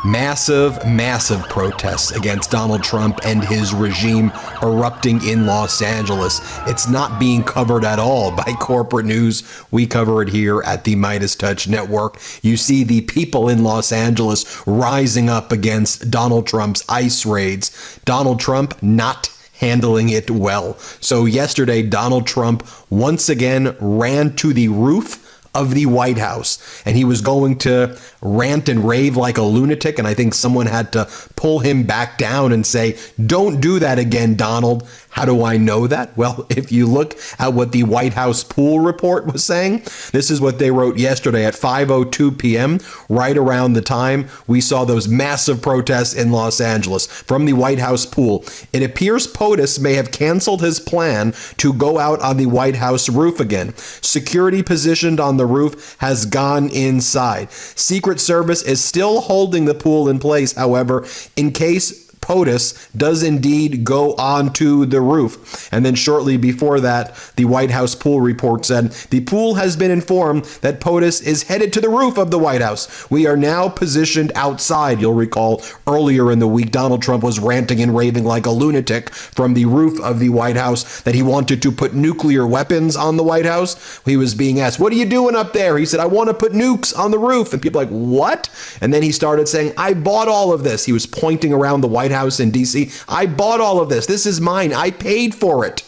Massive protests against Donald Trump and his regime erupting in Los Angeles. It's not being covered at all by corporate news. We cover it here at the Midas Touch Network. You see the people in Los Angeles rising up against Donald Trump's ICE raids. Donald Trump not handling it well. So yesterday, Donald Trump once again ran to the roof of the White House, and he was going to rant and rave like a lunatic, and I think someone had to pull him back down and say, "Don't do that again, Donald." How do I know that? Well, if you look at what the White House pool report was saying, this is what they wrote yesterday at 5:02 p.m., right around the time we saw those massive protests in Los Angeles. From the White House pool, it appears POTUS may have canceled his plan to go out on the White House roof again. Security positioned on the roof has gone inside. Secret Service is still holding the pool in place, however, in case POTUS does indeed go onto the roof. And then shortly before that, the White House pool report said, the pool has been informed that POTUS is headed to the roof of the White House. We are now positioned outside. You'll recall earlier in the week, Donald Trump was ranting and raving like a lunatic from the roof of the White House that he wanted to put nuclear weapons on the White House. He was being asked, "What are you doing up there?" He said, "I want to put nukes on the roof." And people are like, "What?" And then he started saying, "I bought all of this." He was pointing around the White House in DC. "I bought all of this. This is mine. I paid for it."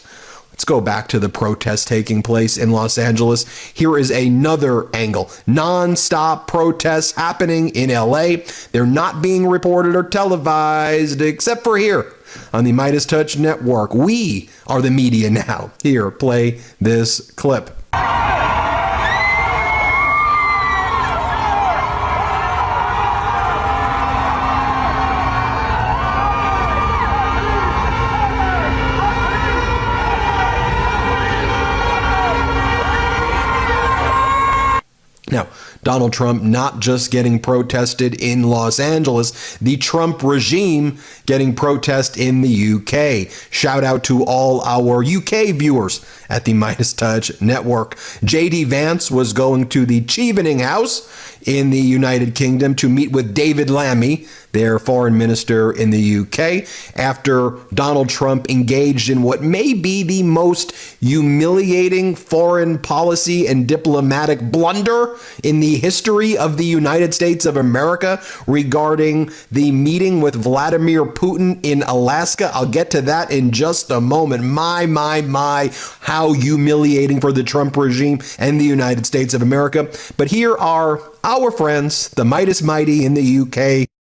Let's go back to the protest taking place in Los Angeles. Here is another angle. Non-stop protests happening in LA. They're not being reported or televised, except for here on the Midas Touch Network. We are the media now. Here, play this clip. Now, Donald Trump not just getting protested in Los Angeles, the Trump regime getting protest in the UK. Shout out to all our UK viewers at the Midas Touch Network. J.D. Vance was going to the Chevening House in the United Kingdom to meet with David Lammy, their foreign minister in the UK, after Donald Trump engaged in what may be the most humiliating foreign policy and diplomatic blunder in the history of the United States of America regarding the meeting with Vladimir Putin in Alaska. I'll get to that in just a moment. My, how humiliating for the Trump regime and the United States of America. But here are our friends, the Midas Mighty in the UK.